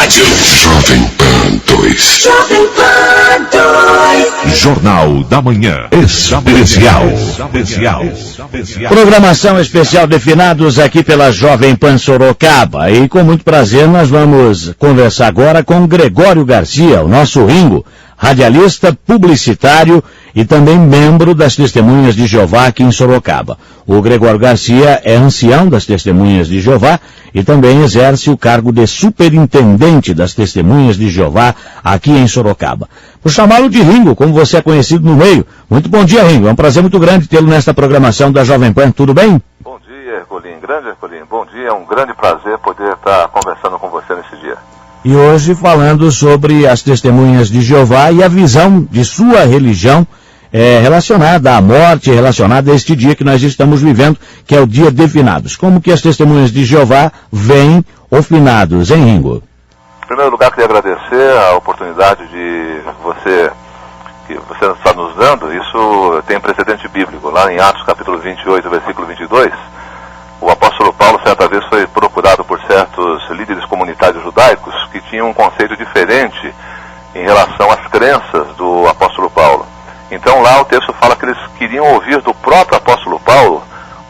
rádio. Jovem Pan 2. Jovem Pan 2. Jornal da Manhã. Especial. Programação especial de finados aqui pela Jovem Pan Sorocaba. E com muito prazer nós vamos conversar agora com Gregório Garcia, o nosso Ringo, radialista, publicitário e também membro das Testemunhas de Jeová aqui em Sorocaba. O Gregório Garcia é ancião das Testemunhas de Jeová e também exerce o cargo de superintendente das Testemunhas de Jeová aqui em Sorocaba. Vou chamá-lo de Ringo, como você é conhecido no meio. Muito bom dia, Ringo. É um prazer muito grande tê-lo nesta programação da Jovem Pan. Tudo bem? Bom dia, Ercolim. Grande Ercolim. Bom dia. É um grande prazer poder estar conversando com você nesse dia. E hoje falando sobre as Testemunhas de Jeová e a visão de sua religião relacionada à morte, relacionada a este dia que nós estamos vivendo, que é o dia de finados. Como que as Testemunhas de Jeová veem o finados, hein, Ringo? Em primeiro lugar, queria agradecer a oportunidade que você está nos dando. Isso tem precedente bíblico. Lá em Atos capítulo 28, versículo 22, o apóstolo Paulo certa vez foi procurado por certos líderes comunitários judaicos que tinham um conceito diferente em relação às crenças do apóstolo Paulo. Então lá o texto fala que eles queriam ouvir do próprio apóstolo Paulo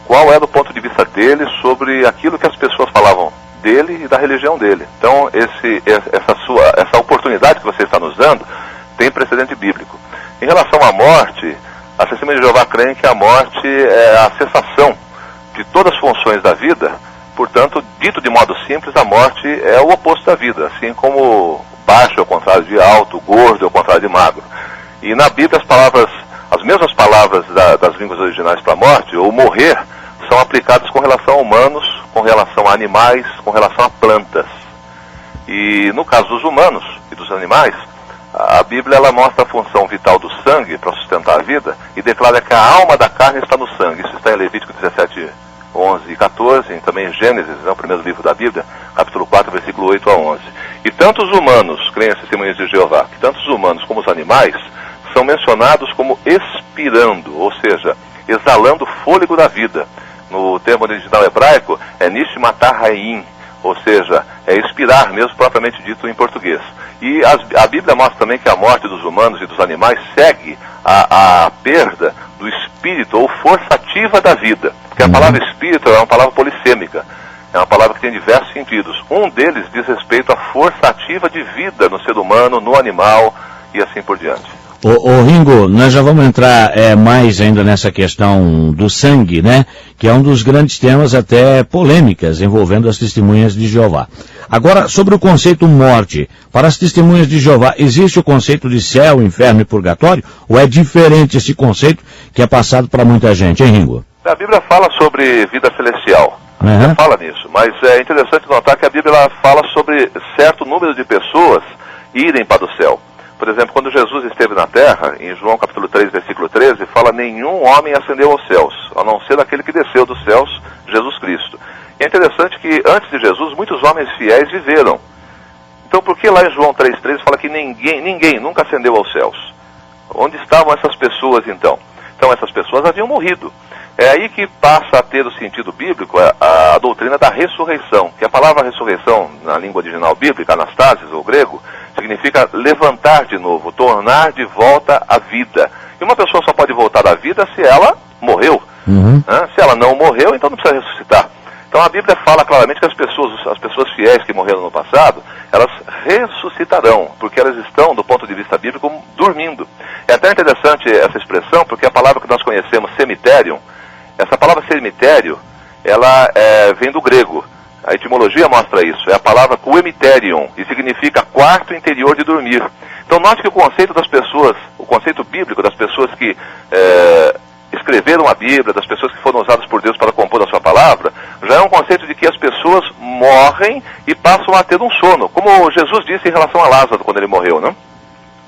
qual era o ponto de vista dele sobre aquilo que as pessoas falavam dele e da religião dele. Então essa oportunidade que você está nos dando tem precedente bíblico. Em relação à morte, as Testemunhas de Jeová creem que a morte é a cessação de todas as funções da vida. Portanto, dito de modo simples, a morte é o oposto da vida, assim como baixo é o contrário de alto, gordo é o contrário de magro. E na Bíblia as mesmas palavras das línguas originais para morte, ou morrer, são aplicadas com relação a humanos, com relação a animais, com relação a plantas. E no caso dos humanos e dos animais, a Bíblia ela mostra a função vital do sangue para sustentar a vida e declara que a alma da carne está no sangue. Isso está em Levítico 17, 11 e 14, e também em Gênesis, o primeiro livro da Bíblia, capítulo 4, versículo 8 a 11. E tanto os humanos, creem as Testemunhas de Jeová, que tanto os humanos como os animais são mencionados como expirando, ou seja, exalando o fôlego da vida. No termo original hebraico é nishmatar haim, ou seja, é expirar mesmo, propriamente dito em português. E a Bíblia mostra também que a morte dos humanos e dos animais segue a perda do espírito ou força ativa da vida. Porque a palavra espírito é uma palavra polissêmica, é uma palavra que tem diversos sentidos. Um deles diz respeito à força ativa de vida no ser humano, no animal e assim por diante. Ô Ringo, nós já vamos entrar mais ainda nessa questão do sangue, né? Que é um dos grandes temas até polêmicas envolvendo as Testemunhas de Jeová. Agora, sobre o conceito morte, para as Testemunhas de Jeová, existe o conceito de céu, inferno e purgatório? Ou é diferente esse conceito que é passado para muita gente, hein, Ringo? A Bíblia fala sobre vida celestial. Fala nisso, mas é interessante notar que a Bíblia fala sobre certo número de pessoas irem para o céu. Por exemplo, quando Jesus esteve na terra, em João capítulo 3, versículo 13, fala: nenhum homem ascendeu aos céus, a não ser aquele que desceu dos céus, Jesus Cristo. E é interessante que antes de Jesus, muitos homens fiéis viveram. Então por que lá em João 3,13 fala que ninguém nunca ascendeu aos céus? Onde estavam essas pessoas então? Então essas pessoas haviam morrido. É aí que passa a ter o sentido bíblico a doutrina da ressurreição, que a palavra ressurreição, na língua original bíblica, anastasis, ou grego, significa levantar de novo, tornar de volta a vida. E uma pessoa só pode voltar à vida se ela morreu. Se ela não morreu, então não precisa ressuscitar. Então a Bíblia fala claramente que as pessoas fiéis que morreram no passado, elas ressuscitarão, porque elas estão, do ponto de vista bíblico, dormindo. É até interessante essa expressão, porque a palavra que nós conhecemos, cemitério, essa palavra cemitério, ela vem do grego. A etimologia mostra isso. É a palavra coemiterion, e significa quarto interior de dormir. Então note que o conceito das pessoas, o conceito bíblico das pessoas que escreveram a Bíblia, das pessoas que foram usadas por Deus para compor a sua palavra, já é um conceito de que as pessoas morrem e passam a ter um sono. Como Jesus disse em relação a Lázaro quando ele morreu, não?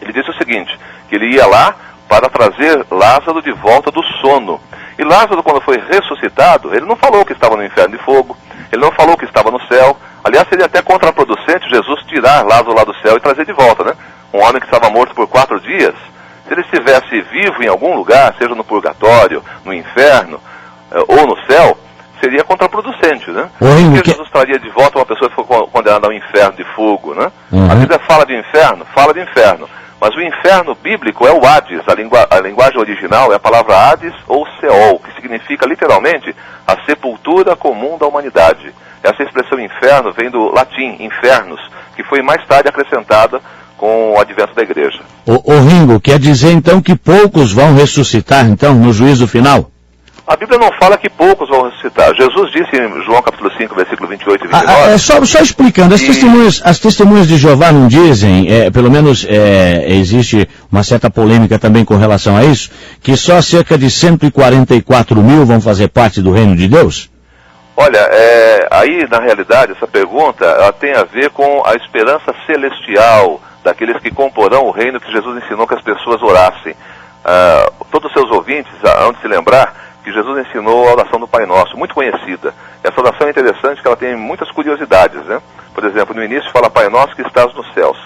Ele disse o seguinte, que ele ia lá para trazer Lázaro de volta do sono. E Lázaro, quando foi ressuscitado, ele não falou que estava no inferno de fogo, ele não falou que estava no céu. Aliás, seria até contraproducente Jesus tirar Lázaro lá do céu e trazer de volta, né? Um homem que estava morto por 4 dias, se ele estivesse vivo em algum lugar, seja no purgatório, no inferno ou no céu, seria contraproducente, né? Porque Jesus traria de volta uma pessoa que foi condenada condenado ao inferno de fogo, né? Uhum. A Bíblia fala de inferno, mas o inferno bíblico é o Hades, a linguagem original é a palavra Hades ou Seol, que significa literalmente a sepultura comum da humanidade. Essa expressão inferno vem do latim, infernos, que foi mais tarde acrescentada com o advento da igreja. Ô Ringo, quer dizer então que poucos vão ressuscitar então no juízo final? A Bíblia não fala que poucos vão ressuscitar. Jesus disse em João capítulo 5, versículo 28 e 29... Só explicando, as testemunhas de Jeová não dizem, pelo menos existe uma certa polêmica também com relação a isso, que só cerca de 144 mil vão fazer parte do reino de Deus? Olha, aí na realidade essa pergunta ela tem a ver com a esperança celestial daqueles que comporão o reino que Jesus ensinou que as pessoas orassem. Todos os seus ouvintes hão de se lembrar que Jesus ensinou a oração do Pai Nosso, muito conhecida. Essa oração é interessante que ela tem muitas curiosidades, né? Por exemplo, no início fala Pai Nosso que estás nos céus,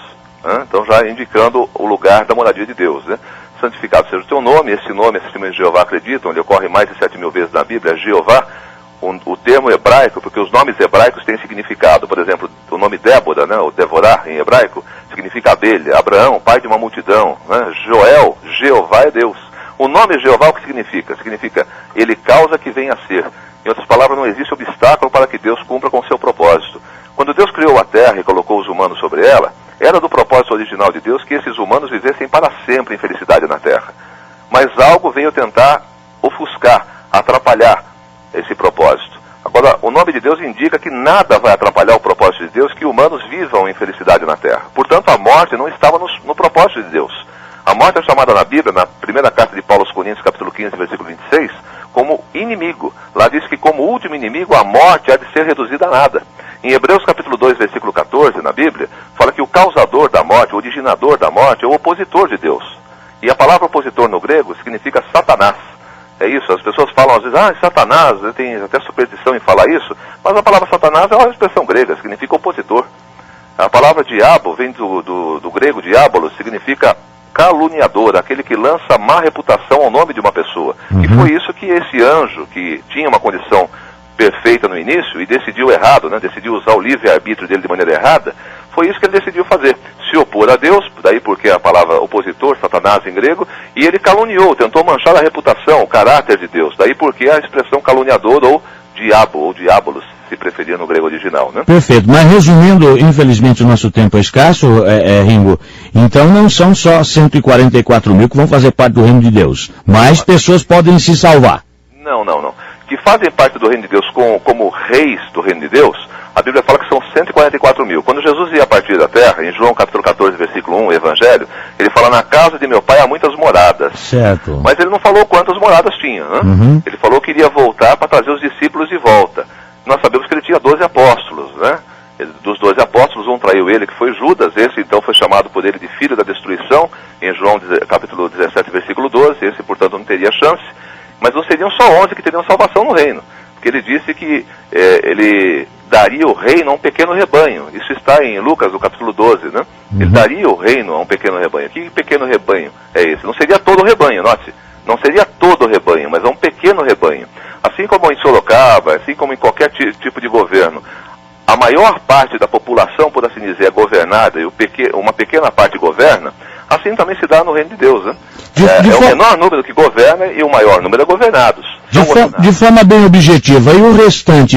né? Então já indicando o lugar da moradia de Deus, né? Santificado seja o teu nome, esse nome, as testemunhas de Jeová acreditam, ele ocorre mais de 7.000 vezes na Bíblia, Jeová, o termo hebraico, porque os nomes hebraicos têm significado. Por exemplo, o nome Débora, né, o Devorah em hebraico, significa abelha. Abraão, pai de uma multidão, né? Joel, Jeová é Deus. O nome Jeová o que significa? Significa, ele causa que venha a ser. Em outras palavras, não existe obstáculo para que Deus cumpra com o seu propósito. Quando Deus criou a terra e colocou os humanos sobre ela, era do propósito original de Deus que esses humanos vivessem para sempre em felicidade na terra. Mas algo veio tentar ofuscar, atrapalhar esse propósito. Agora, o nome de Deus indica que nada vai atrapalhar o propósito de Deus, que humanos vivam em felicidade na terra. Portanto, a morte não estava no propósito de Deus. A morte é chamada na Bíblia, na primeira carta de Paulo aos Coríntios, capítulo 15, versículo 26, como inimigo. Lá diz que como último inimigo, a morte há de ser reduzida a nada. Em Hebreus capítulo 2, versículo 14, na Bíblia, fala que o causador da morte, o originador da morte, é o opositor de Deus. E a palavra opositor no grego significa Satanás. É isso, as pessoas falam às vezes, Satanás, tem até superstição em falar isso, mas a palavra Satanás é uma expressão grega, significa opositor. A palavra diabo vem do grego diabolos, significa caluniador, aquele que lança má reputação ao nome de uma pessoa. E foi isso que esse anjo, que tinha uma condição perfeita no início e decidiu errado, né? Decidiu usar o livre-arbítrio dele de maneira errada, foi isso que ele decidiu fazer. Se opor a Deus, daí porque a palavra opositor, Satanás em grego, e ele caluniou, tentou manchar a reputação, o caráter de Deus, daí porque a expressão caluniador ou diabo, ou diabolos, se preferia no grego original, né? Perfeito, mas resumindo, infelizmente o nosso tempo é escasso, Ringo, então não são só 144 mil que vão fazer parte do reino de Deus, mas pessoas podem se salvar. Não. Que fazem parte do reino de Deus como reis do reino de Deus, a Bíblia fala que são 144 mil. Quando Jesus ia partir da terra, em João capítulo 14, versículo 1, o Evangelho, ele fala, na casa de meu pai há muitas moradas. Certo. Mas ele não falou quantas moradas tinha, né? Ele falou que iria voltar para trazer os discípulos de volta. Nós sabemos que ele tinha 12 apóstolos, né? Dos 12 apóstolos, um traiu ele, que foi Judas. Esse então foi chamado por ele de filho da destruição, em João capítulo 17, versículo 12. Esse, portanto, não teria chance. Mas não seriam só 11 que teriam salvação no reino. Porque ele disse que ele daria o reino a um pequeno rebanho. Isso está em Lucas, no capítulo 12, né? Ele daria o reino a um pequeno rebanho. Que pequeno rebanho é esse? Não seria todo o rebanho, note. Não seria todo o rebanho, mas é um pequeno rebanho. Assim como em Sorocaba, assim como em qualquer tipo de governo, a maior parte da população, por assim dizer, é governada e uma pequena parte governa, assim também se dá no reino de Deus, né? É o menor número que governa e o maior número é governados. De forma bem objetiva, e o restante,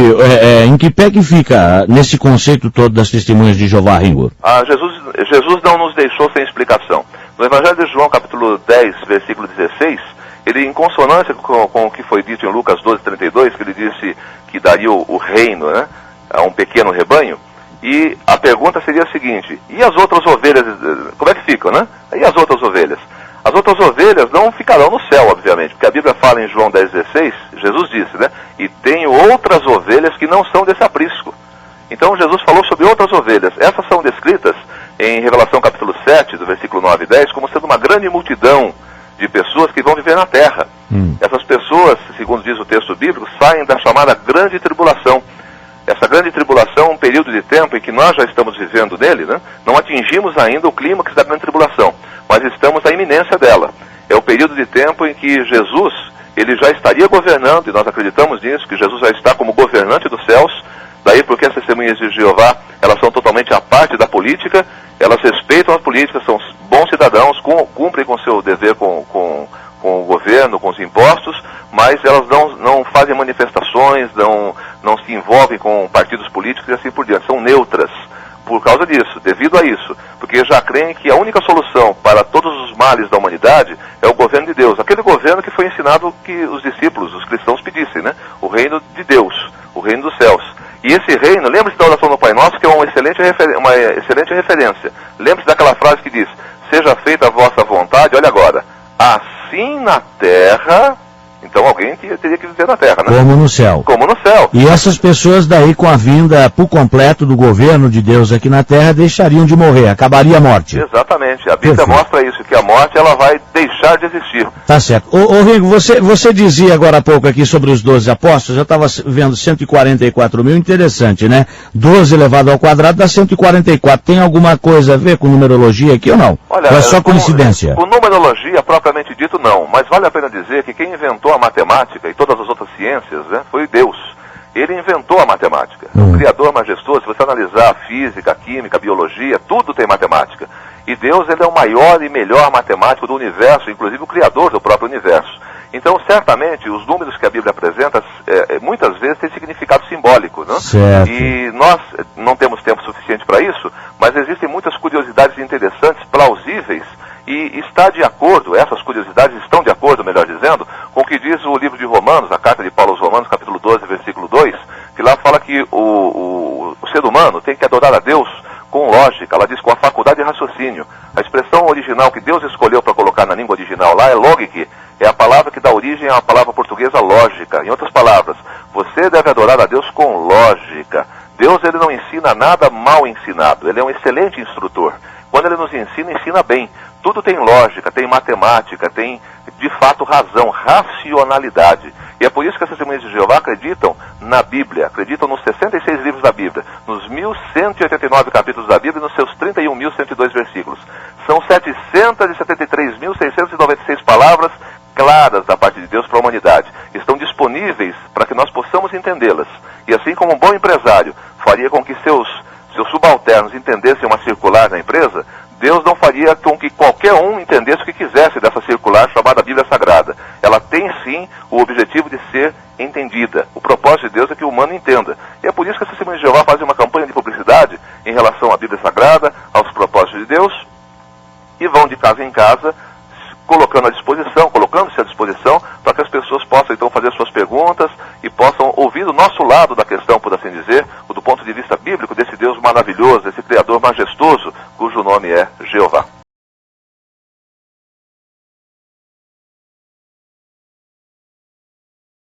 em que pé que fica nesse conceito todo das testemunhas de Jeová, Ringo? Jesus não nos deixou sem explicação. No Evangelho de João, capítulo 10, versículo 16, ele, em consonância com o que foi dito em Lucas 12, 32, que ele disse que daria o reino, né, a um pequeno rebanho, e a pergunta seria a seguinte, e as outras ovelhas, como é que ficam, né? E as outras ovelhas? As outras ovelhas não ficarão no céu, obviamente, porque a Bíblia fala em João 10, 16, Jesus disse, né? E tenho outras ovelhas que não são desse aprisco. Então Jesus falou sobre outras ovelhas. Essas são descritas em Revelação capítulo 7, do versículo 9 e 10, como sendo uma grande multidão de pessoas que vão viver na terra. Essas pessoas, segundo diz o texto bíblico, saem da chamada grande tribulação. Essa grande tribulação é um período de tempo em que nós já estamos vivendo nele, né? Não atingimos ainda o clímax da grande tribulação, mas estamos na iminência dela. É o período de tempo em que Jesus, ele já estaria governando, e nós acreditamos nisso, que Jesus já está como governante dos céus, daí porque as testemunhas de Jeová, elas são totalmente à parte da política, elas respeitam a política, são bons cidadãos, cumprem com seu dever com o governo, com os impostos, mas elas não fazem manifestações, não se envolvem com partidos políticos e assim por diante, são neutras. Por causa disso, devido a isso, porque já creem que a única solução para todos os males da humanidade é o governo de Deus, aquele governo que foi ensinado que os discípulos, os cristãos pedissem, né? O reino de Deus, o reino dos céus. E esse reino, lembre-se da oração do Pai Nosso, que é uma excelente referência. Lembre-se daquela frase que diz, seja feita a vossa vontade, olha agora, assim na terra... Então alguém teria que viver na terra, né? Como no céu. Como no céu. E essas pessoas daí, com a vinda por completo do governo de Deus aqui na terra, deixariam de morrer, acabaria a morte. Exatamente. A Bíblia mostra isso, que a morte ela vai deixar de existir. Tá certo. Ô Ringo, você dizia agora há pouco aqui sobre os 12 apóstolos, eu estava vendo 144 mil, interessante, né? 12 elevado ao quadrado dá 144. Tem alguma coisa a ver com numerologia aqui ou não? Olha, ou é só coincidência? Com numerologia, propriamente dito, não. Mas vale a pena dizer que quem inventou a matemática e todas as outras ciências, né, foi Deus. Ele inventou a matemática. O Criador majestoso, se você analisar a física, a química, a biologia, tudo tem matemática. E Deus, ele é o maior e melhor matemático do universo, inclusive o Criador do próprio universo. Então, certamente, os números que a Bíblia apresenta, muitas vezes, têm significado simbólico, né? Certo. E nós não temos tempo suficiente para isso, mas existem muitas curiosidades interessantes, plausíveis, e está de acordo, essas curiosidades estão de acordo, melhor dizendo, com o que diz o livro de Romanos, a carta de Paulo aos Romanos, capítulo 12, versículo 2, que lá fala que o ser humano tem que adorar a Deus com lógica, ela diz com a faculdade de raciocínio. A expressão original que Deus escolheu para colocar na língua original lá é lógica, é a palavra que dá origem à palavra portuguesa lógica. Em outras palavras, você deve adorar a Deus com lógica. Deus, ele não ensina nada mal ensinado, ele é um excelente instrutor. Quando ele nos ensina, ensina bem. Tudo tem lógica, tem matemática, tem, de fato, razão, racionalidade. E é por isso que as Testemunhas de Jeová acreditam na Bíblia, acreditam nos 66 livros da Bíblia, nos 1.189 capítulos da Bíblia e nos seus 31.102 versículos. São 773.696 palavras claras da parte de Deus para a humanidade. Estão disponíveis para que nós possamos entendê-las. E assim como um bom empresário faria com que seus subalternos entendessem uma circular na empresa, Deus não faria com que qualquer um entendesse o que quisesse dessa circular chamada Bíblia Sagrada. Ela tem sim o objetivo de ser entendida. O propósito de Deus é que o humano entenda. E é por isso que as Testemunhas de Jeová fazem uma campanha de publicidade em relação à Bíblia Sagrada, aos propósitos de Deus, e vão de casa em casa, colocando-se à disposição para que as pessoas possam então fazer suas perguntas e possam ouvir o nosso lado da questão, por assim dizer, do ponto de vista bíblico, desse Deus maravilhoso, desse Criador majestoso, cujo nome é Jeová.